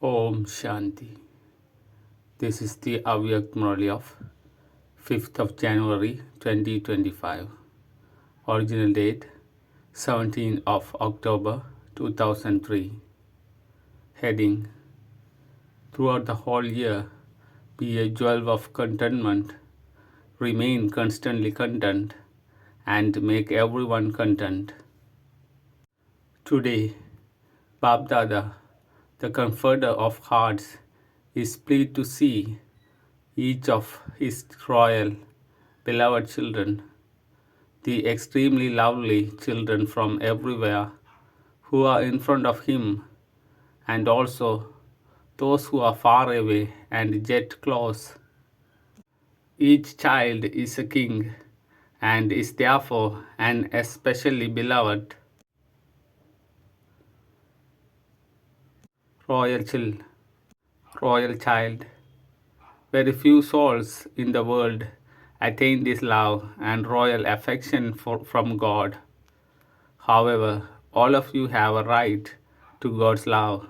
Om Shanti. This is the Avyakth murli of 5th of January 2025. Original date 17th of October 2003. Heading: Throughout the whole year, be a jewel of contentment, remain constantly content, and make everyone content. Today, Babdada, the comforter of hearts, is pleased to see each of his royal, beloved children, the extremely lovely children from everywhere who are in front of him, and also those who are far away and yet close. Each child is a king and is therefore an especially beloved royal child. Royal child. Very few souls in the world attain this love and royal affection from God. However, all of you have a right to God's love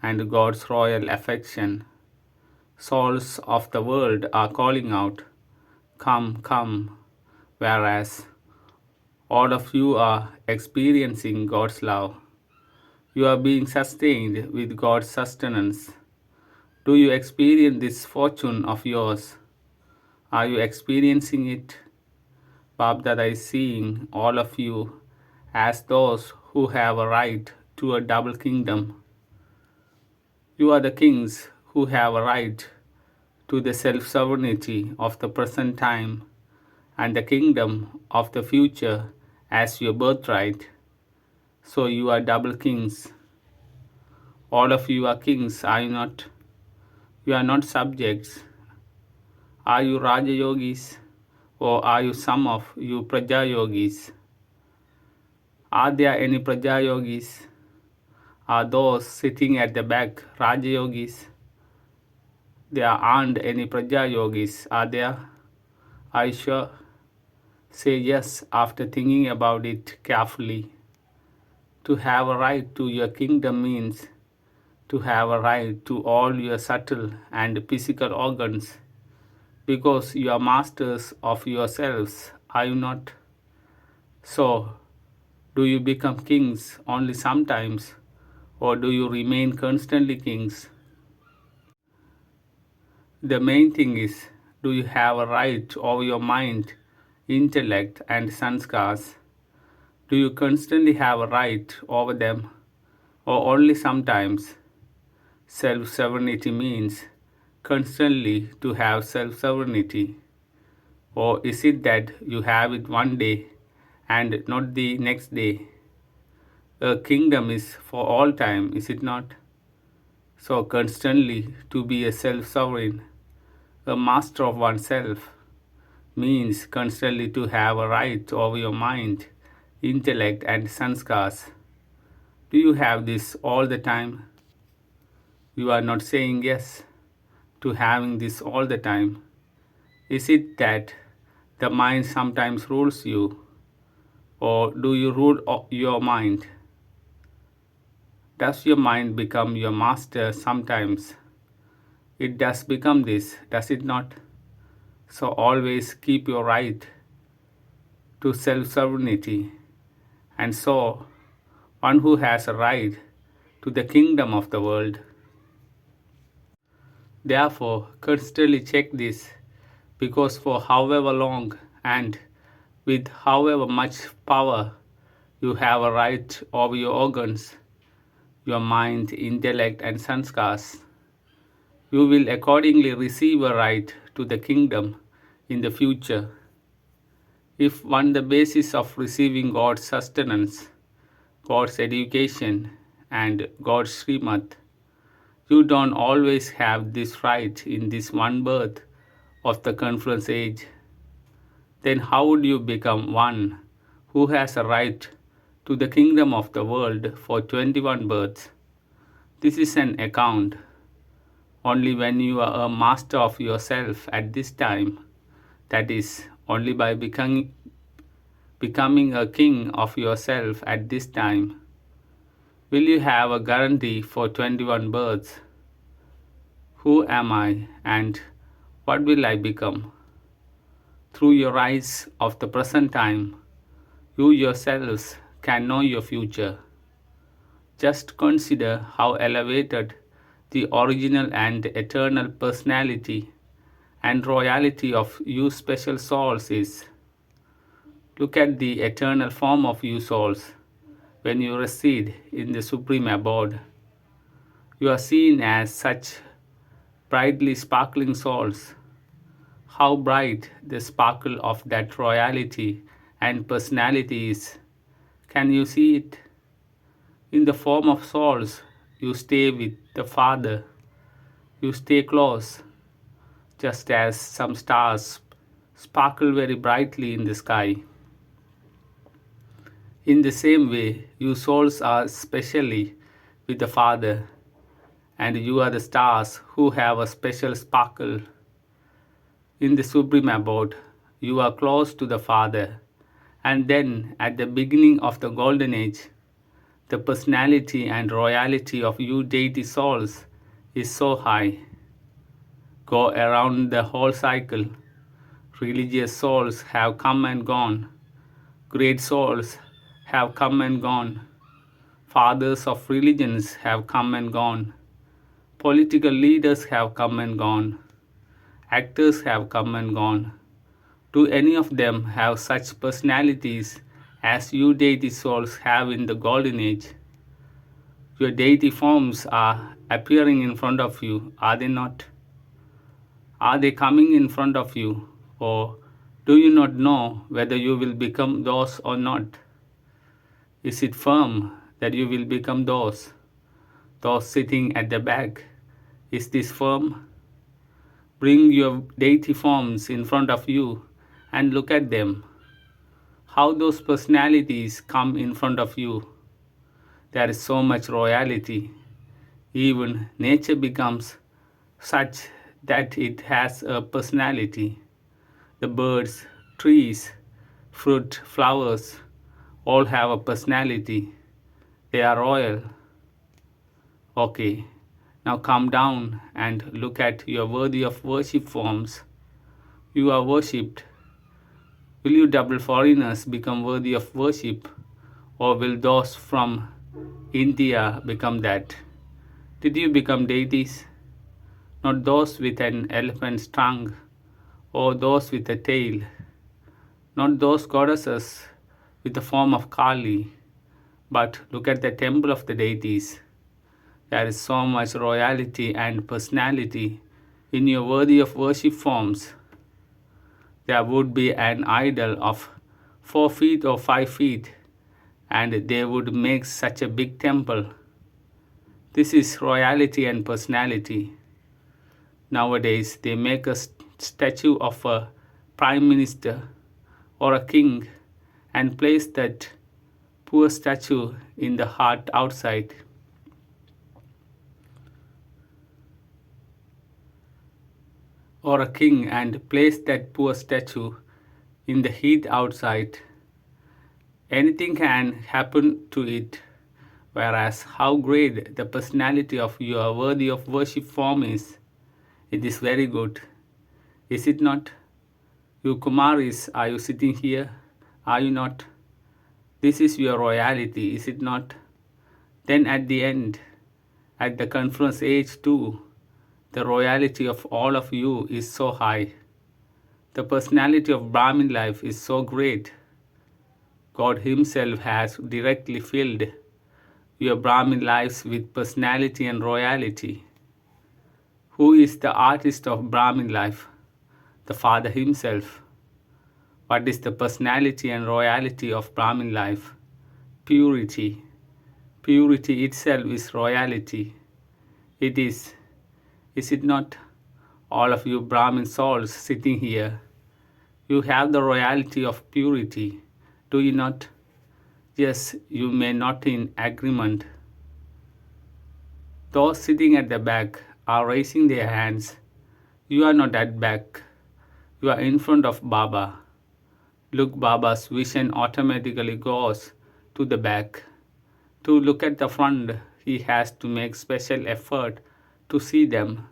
and God's royal affection. Souls of the world are calling out, "Come, come," whereas all of you are experiencing God's love. You are being sustained with God's sustenance. Do you experience this fortune of yours? Are you experiencing it? Babdada is seeing all of you as those who have a right to a double kingdom. You are the kings who have a right to the self-sovereignty of the present time and the kingdom of the future as your birthright. So you are double kings. All of you are kings, are you not? You are not subjects. Are you Raja Yogis, or are you some of you Praja Yogis? Are there any Praja Yogis? Are those sitting at the back Raja Yogis? There aren't any Praja Yogis, are there? Are you sure? Say yes after thinking about it carefully. To have a right to your kingdom means to have a right to all your subtle and physical organs, because you are masters of yourselves, are you not? So, do you become kings only sometimes, or do you remain constantly kings? The main thing is, do you have a right over your mind, intellect, and sanskars? Do you constantly have a right over them, or only sometimes? Self-sovereignty means constantly to have self-sovereignty. Or is it that you have it one day and not the next day? A kingdom is for all time, is it not? So constantly to be a self-sovereign, a master of oneself, means constantly to have a right over your mind, intellect, and sanskars. Do you have this all the time? You are not saying yes to having this all the time. Is it that the mind sometimes rules you, or do you rule your mind? Does your mind become your master sometimes? It does become this, does it not? So always keep your right to self-sovereignty, and so one who has a right to the kingdom of the world. Therefore, constantly check this, because for however long and with however much power you have a right over your organs, your mind, intellect, and sanskars, you will accordingly receive a right to the kingdom in the future. If on the basis of receiving God's sustenance, God's education, and God's Srimad, you don't always have this right in this one birth of the confluence age, then how would you become one who has a right to the kingdom of the world for 21 births? This is an account. Only when you are a master of yourself at this time, that is, only by becoming a king of yourself at this time, will you have a guarantee for 21 births. Who am I and what will I become? Through your eyes of the present time, you yourselves can know your future. Just consider how elevated the original and eternal personality and royalty of you special souls is. Look at the eternal form of you souls when you reside in the supreme abode. You are seen as such brightly sparkling souls. How bright the sparkle of that royalty and personality is. Can you see it? In the form of souls, you stay with the Father. You stay close, just as some stars sparkle very brightly in the sky. In the same way, you souls are specially with the Father, and you are the stars who have a special sparkle. In the supreme abode, you are close to the Father, and then at the beginning of the golden age, the personality and royalty of you deity souls is so high. Go around the whole cycle. Religious souls have come and gone. Great souls have come and gone. Fathers of religions have come and gone. Political leaders have come and gone. Actors have come and gone. Do any of them have such personalities as you deity souls have in the golden age? Your deity forms are appearing in front of you, are they not? Are they coming in front of you? Or do you not know whether you will become those or not? Is it firm that you will become those? Those sitting at the back, is this firm? Bring your deity forms in front of you and look at them. How those personalities come in front of you. There is so much royalty. Even nature becomes such that it has a personality. The birds, trees, fruit, flowers all have a personality. They are royal. Okay, now come down and look at your worthy of worship forms. You are worshipped. Will you double foreigners become worthy of worship, or will those from India become that? Did you become deities? Not those with an elephant's tongue, or those with a tail, not those goddesses with the form of Kali, but look at the temple of the deities. There is so much royalty and personality in your worthy of worship forms. There would be an idol of 4 feet or 5 feet, and they would make such a big temple. This is royalty and personality. Nowadays, they make a statue of a prime minister or a king and place that poor statue in the hut outside. Or a king and place that poor statue in the heat outside. Anything can happen to it, whereas how great the personality of your worthy of worship form is, it is very good. Is it not? You Kumaris, are you sitting here? Are you not? This is your royalty, is it not? Then at the end, at the conference age too, the royalty of all of you is so high. The personality of Brahmin life is so great. God Himself has directly filled your Brahmin lives with personality and royalty. Who is the artist of Brahmin life? The Father Himself. What is the personality and royalty of Brahmin life? Purity. Purity itself is royalty. It is it not? All of you Brahmin souls sitting here, you have the royalty of purity, do you not? Yes, you may not in agreement. Those sitting at the back are raising their hands. You are not at back. You are in front of Baba. Look, Baba's vision automatically goes to the back. To look at the front, he has to make special effort to see them.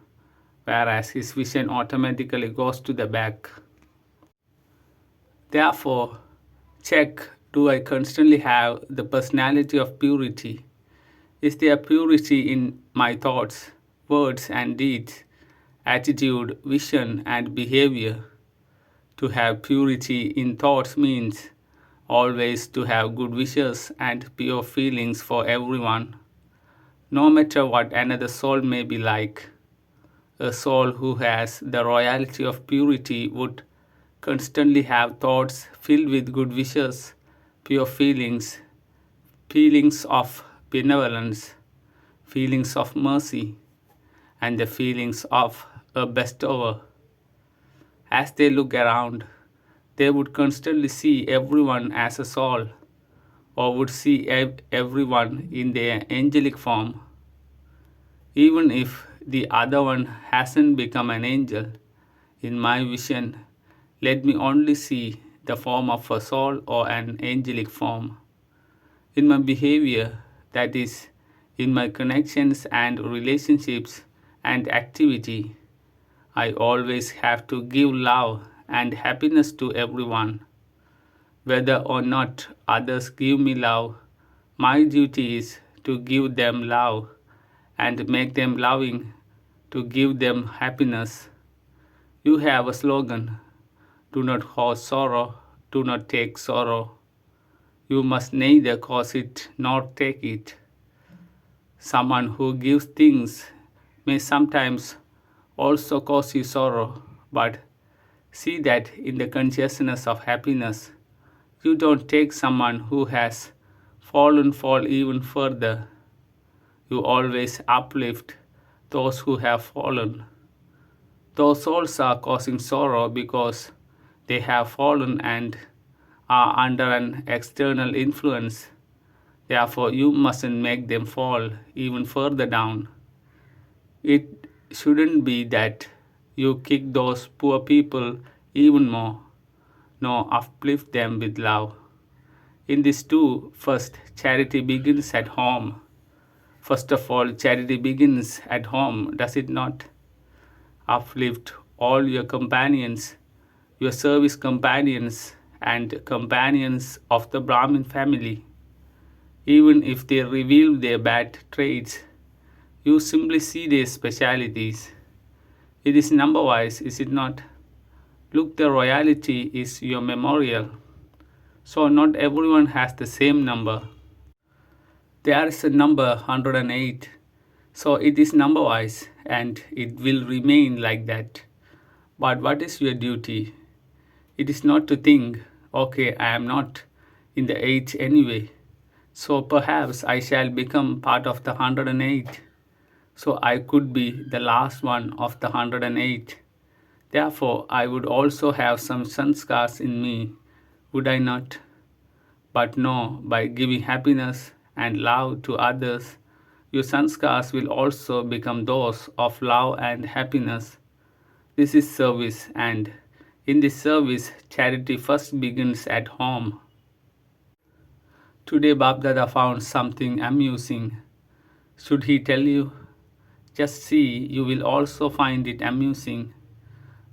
whereas his vision automatically goes to the back. Therefore, check, do I constantly have the personality of purity? Is there purity in my thoughts, words, and deeds, attitude, vision, and behavior? To have purity in thoughts means always to have good wishes and pure feelings for everyone, no matter what another soul may be like. A soul who has the royalty of purity would constantly have thoughts filled with good wishes, pure feelings, feelings of benevolence, feelings of mercy, and the feelings of a bestower. As they look around, they would constantly see everyone as a soul, or would see everyone in their angelic form. Even if the other one hasn't become an angel, in my vision, let me only see the form of a soul or an angelic form. In my behavior, that is, in my connections and relationships and activity, I always have to give love and happiness to everyone. Whether or not others give me love, my duty is to give them love and make them loving, to give them happiness. You have a slogan: do not cause sorrow, do not take sorrow. You must neither cause it nor take it. Someone who gives things may sometimes also cause you sorrow, but see that in the consciousness of happiness, you don't take someone who has fallen fall even further. You always uplift those who have fallen. Those souls are causing sorrow because they have fallen and are under an external influence. Therefore, you mustn't make them fall even further down. It shouldn't be that you kick those poor people even more. No, uplift them with love. In this too, first, charity begins at home. First of all, charity begins at home, does it not? Uplift all your companions, your service companions, and companions of the Brahmin family. Even if they reveal their bad traits, you simply see their specialities. It is number wise, is it not? Look, the royalty is your memorial. So, not everyone has the same number. There is a number 108. So, it is number wise and it will remain like that. But what is your duty? It is not to think, okay, I am not in the 8 anyway. So, perhaps I shall become part of the 108. So, I could be the last one of the 108. Therefore, I would also have some sanskars in me, would I not? But no, by giving happiness and love to others, your sanskars will also become those of love and happiness. This is service, and in this service, charity first begins at home. Today, Babdada found something amusing. Should he tell you? Just see, you will also find it amusing.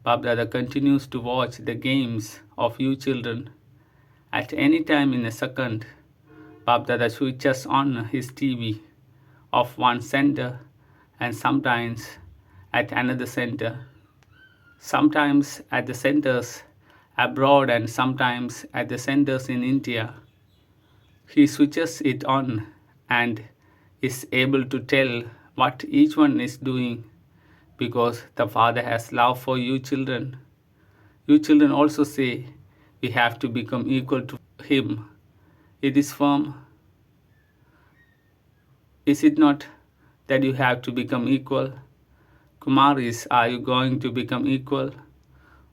Babdada continues to watch the games of you children. At any time in a second, Babdada switches on his TV of one center and sometimes at another center. Sometimes at the centers abroad and sometimes at the centers in India. He switches it on and is able to tell what each one is doing because the Father has love for you children. You children also say we have to become equal to Him. It is firm. Is it not that you have to become equal? Kumaris, are you going to become equal?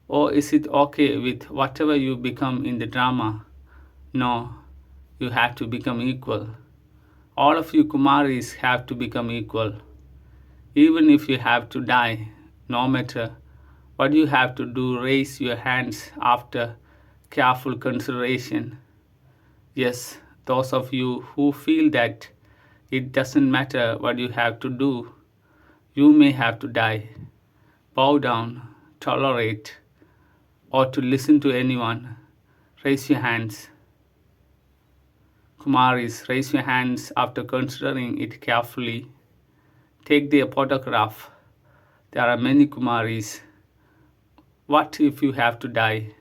Or is it okay with whatever you become in the drama? No, you have to become equal. All of you Kumaris have to become equal. Even if you have to die, no matter what you have to do, raise your hands after careful consideration. Yes, those of you who feel that it doesn't matter what you have to do, you may have to die. bow down, tolerate, or to listen to anyone? Raise your hands. Kumaris, raise your hands after considering it carefully. Take the photograph. There are many Kumaris. What if you have to die?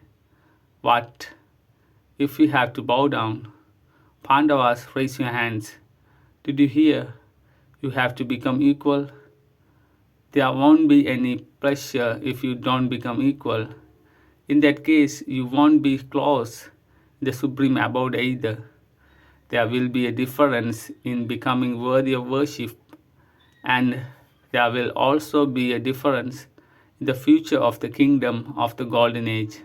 What if you have to bow down? Pandavas, raise your hands. Did you hear? You have to become equal. There won't be any pleasure if you don't become equal. In that case, you won't be close in the supreme abode either. There will be a difference in becoming worthy of worship, and there will also be a difference in the future of the kingdom of the golden age.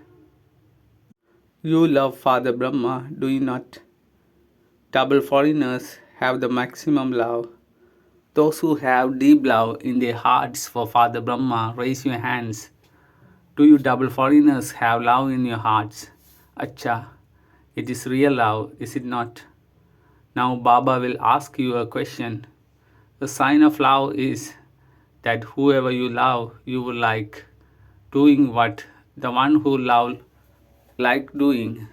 You love Father Brahma, do you not? Double foreigners have the maximum love. Those who have deep love in their hearts for Father Brahma, raise your hands. Do you double foreigners have love in your hearts? Acha, it is real love, is it not? Now Baba will ask you a question. The sign of love is that whoever you love, you will like doing what the one who love like doing.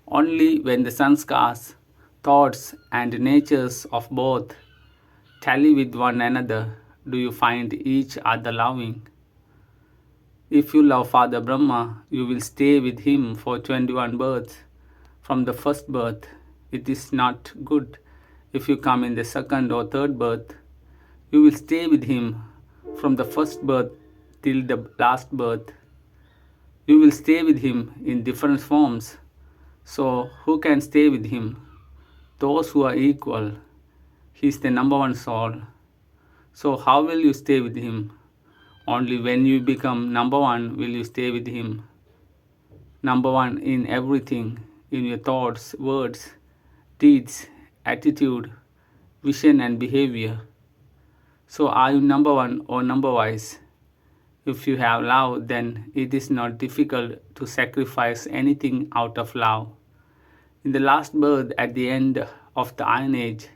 Only when the sanskars, thoughts, and natures of both tally with one another do you find each other loving. If you love Father Brahma, you will stay with him for 21 births. From the first birth, it is not good if you come in the second or third birth. You will stay with him from the first birth till the last birth. You will stay with him in different forms. So, who can stay with him? Those who are equal. He is the number one soul. So, how will you stay with him? Only when you become number one will you stay with him. Number one in everything, in your thoughts, words, deeds, attitude, vision, and behavior. So, are you number one or number wise? If you have love, then it is not difficult to sacrifice anything out of love. In the last birth at the end of the Iron Age,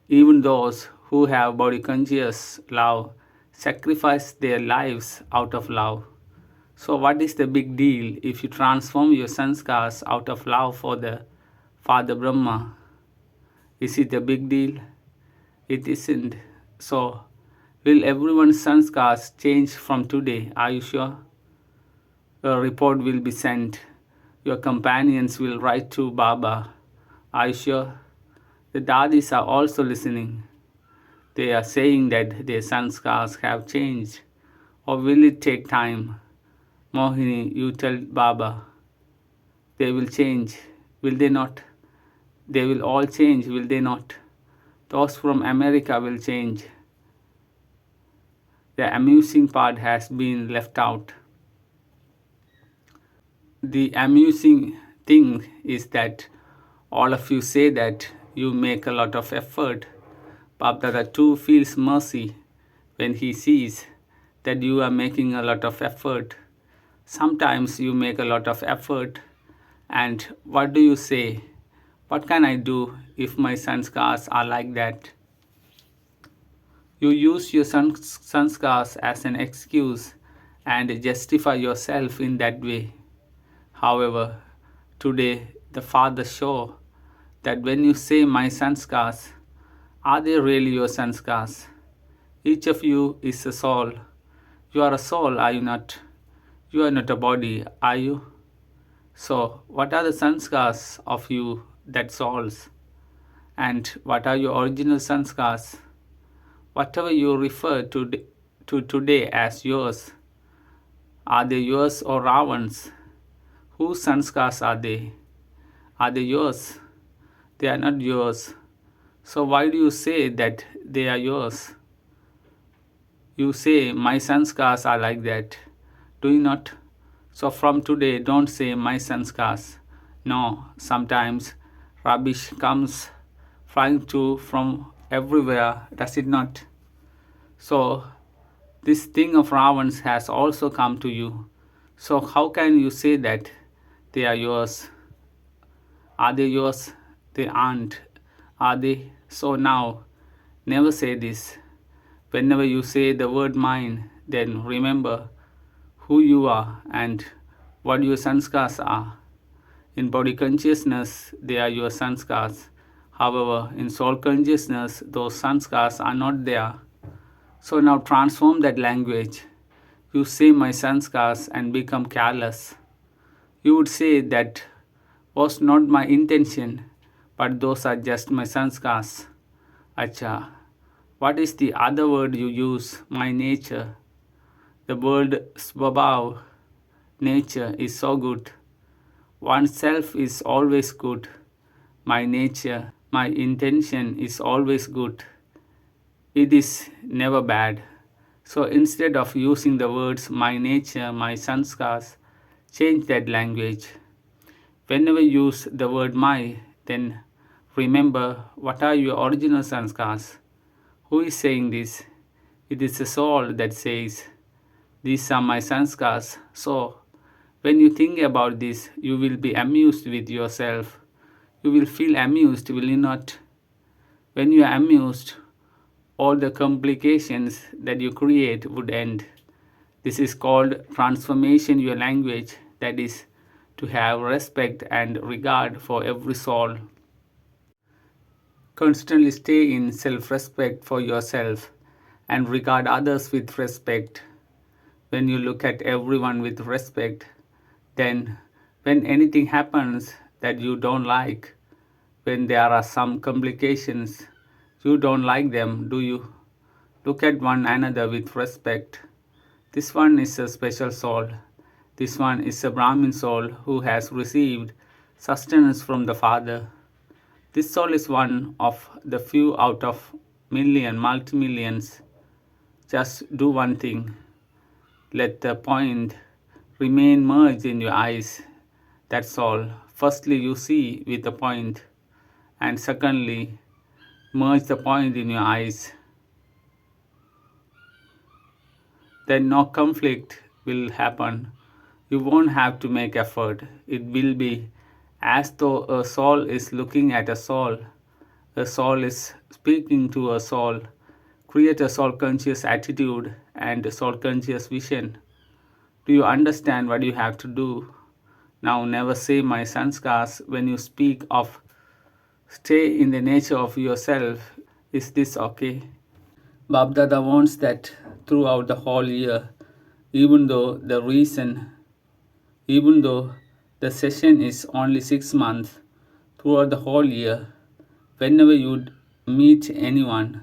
even those who have body conscious love sacrifice their lives out of love. So, what is the big deal if you transform your sanskars out of love for the Father Brahma? Is it a big deal? It isn't. So, will everyone's sanskars change from today? Are you sure? A report will be sent. Your companions will write to Baba. Are you sure? The Dadis are also listening. They are saying that their sanskars have changed. Or will it take time? Mohini, you tell Baba. They will change. Will they not? They will all change, will they not? Those from America will change. The amusing part has been left out. The amusing thing is that all of you say that you make a lot of effort. Bapdada too feels mercy when he sees that you are making a lot of effort. Sometimes you make a lot of effort, and what do you say? What can I do if my sanskars are like that? You use your sanskars as an excuse and justify yourself in that way. However, today the Father show that when you say my sanskars, are they really your sanskars? Each of you is a soul. You are a soul, are you not? You are not a body, are you? So, what are the sanskars of you that souls? And what are your original sanskars? Whatever you refer to today as yours, are they yours or Ravan's? Whose sanskars are they? Are they yours? They are not yours. So why do you say that they are yours? You say my sanskars are like that. Do you not? So from today, don't say my sanskars. No, sometimes rubbish comes flying to from everywhere, does it not? So this thing of Ravans has also come to you. So how can you say that they are yours? Are they yours? They aren't. Are they? So now, never say this. Whenever you say the word mind, then remember who you are and what your sanskars are. In body consciousness, they are your sanskars. However, in soul consciousness, those sanskars are not there. So now transform that language. You say my sanskars and become careless. You would say that was not my intention, but those are just my sanskars. Acha. What is the other word you use? My nature. The word swabhav, nature, is so good. Oneself is always good. My nature, my intention is always good. It is never bad. So instead of using the words my nature, my sanskars, change that language. Whenever you use the word my, then remember what are your original sanskars. Who is saying this? It is the soul that says, these are my sanskars. So when you think about this, you will be amused with yourself. You will feel amused, will you not? When you are amused, all the complications that you create would end. This is called transformation your language, that is, to have respect and regard for every soul. Constantly stay in self-respect for yourself and regard others with respect. When you look at everyone with respect, then when anything happens that you don't like, when there are some complications, you don't like them, do you? Look at one another with respect. This one is a special soul. This one is a Brahmin soul who has received sustenance from the Father. This soul is one of the few out of million, multi-millions. Just do one thing. Let the point remain merged in your eyes. That's all. Firstly, you see with the point, and secondly, merge the point in your eyes. Then no conflict will happen. You won't have to make effort. It will be as though a soul is looking at a soul is speaking to a soul. Create a soul conscious attitude and a soul conscious vision. Do you understand what you have to do? Now never say my sanskars when you speak of stay in the nature of yourself. Is this okay? Babdada wants that throughout the whole year, even though even though the session is only 6 months, throughout the whole year, whenever you meet anyone,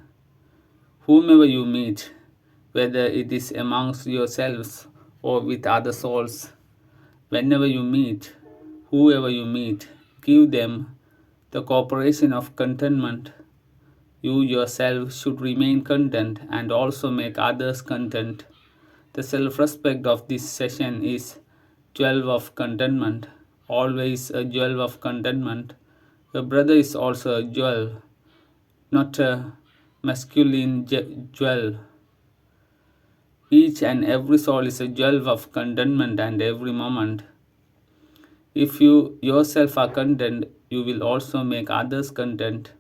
whomever you meet, whether it is amongst yourselves or with other souls, whenever you meet, whoever you meet, give them the cooperation of contentment. You yourself should remain content and also make others content. The self-respect of this session is jewel of contentment, always a jewel of contentment. A brother is also a jewel, not a masculine jewel. Each and every soul is a jewel of contentment and every moment. If you yourself are content, you will also make others content.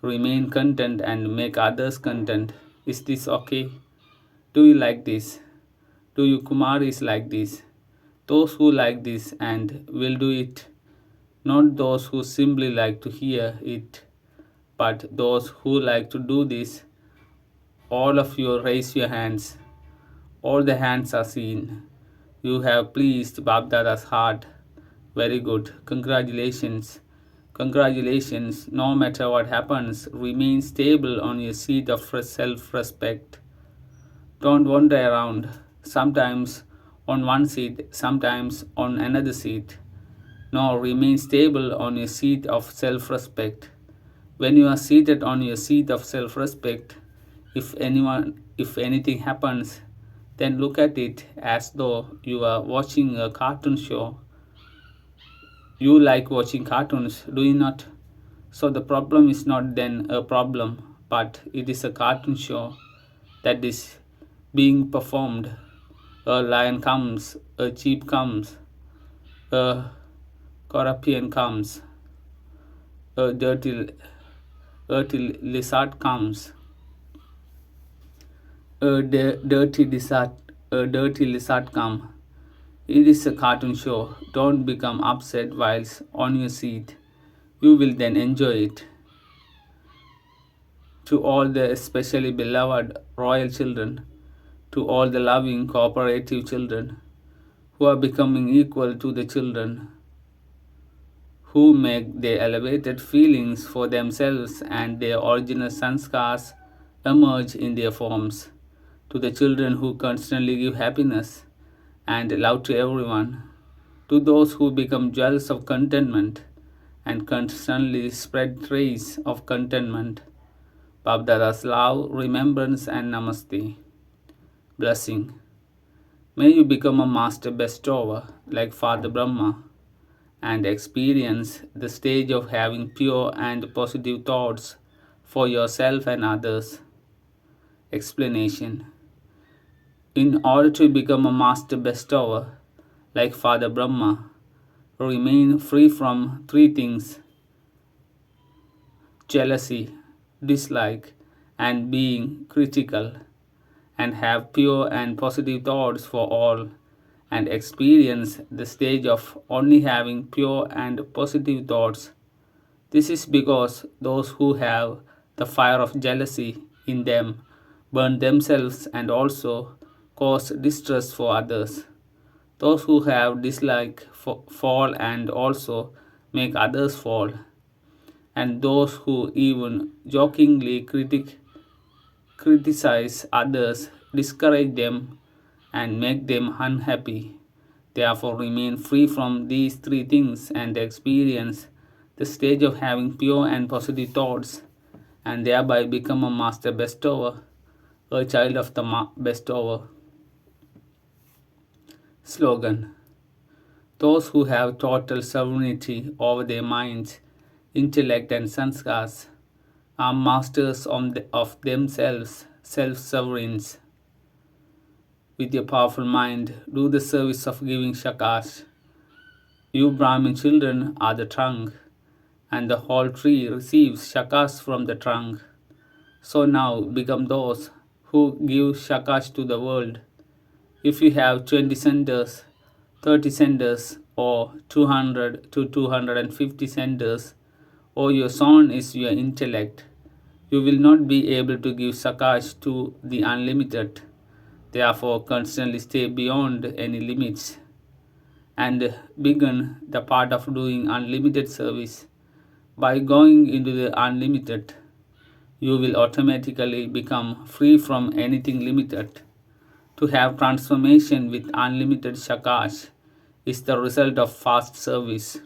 Remain content and make others content. Is this okay? Do you like this? Do you Kumaris like this? Those who like this and will do it, not those who simply like to hear it, but those who like to do this. All of you raise your hands. All the hands are seen. You have pleased Babdada's heart. Very good. Congratulations. Congratulations. No matter what happens, remain stable on your seat of self-respect. Don't wander around, sometimes on one seat, sometimes on another seat. No, remain stable on your seat of self-respect. When you are seated on your seat of self-respect, if anything happens, then look at it as though you are watching a cartoon show. You like watching cartoons, do you not? So the problem is not then a problem, but it is a cartoon show that is being performed. A lion comes, a sheep comes, a scorpion comes, a dirty lizard comes. Dirty lizard, a dirty lizard come. It is a cartoon show. Don't become upset whilst on your seat. You will then enjoy it. To all the especially beloved royal children, to all the loving cooperative children who are becoming equal to the children who make their elevated feelings for themselves and their original sanskars emerge in their forms, to the children who constantly give happiness and love to everyone, to those who become jewels of contentment and constantly spread trays of contentment. Babdada's love, remembrance, and namaste. Blessing. May you become a master bestower like Father Brahma and experience the stage of having pure and positive thoughts for yourself and others. Explanation. In order to become a master bestower like Father Brahma, remain free from three things: jealousy, dislike, and being critical, and have pure and positive thoughts for all, and experience the stage of only having pure and positive thoughts. This is because those who have the fire of jealousy in them burn themselves and also cause distress for others. Those who have dislike fall and also make others fall, and those who even jokingly criticize others, discourage them, and make them unhappy. Therefore, remain free from these three things and experience the stage of having pure and positive thoughts, and thereby become a master bestower, a child of the bestower. Slogan. Those who have total sovereignty over their minds, intellect, and sanskars are masters of themselves, self-sovereigns. With your powerful mind, do the service of giving shakash. You Brahmin children are the trunk, and the whole tree receives shakash from the trunk. So now become those who give shakash to the world. If you have 20 centers, 30 centers, or 200 to 250 centers, or your son is your intellect, you will not be able to give shakash to the unlimited. Therefore, constantly stay beyond any limits and begin the part of doing unlimited service. By going into the unlimited, you will automatically become free from anything limited. To have transformation with unlimited shakash is the result of fast service.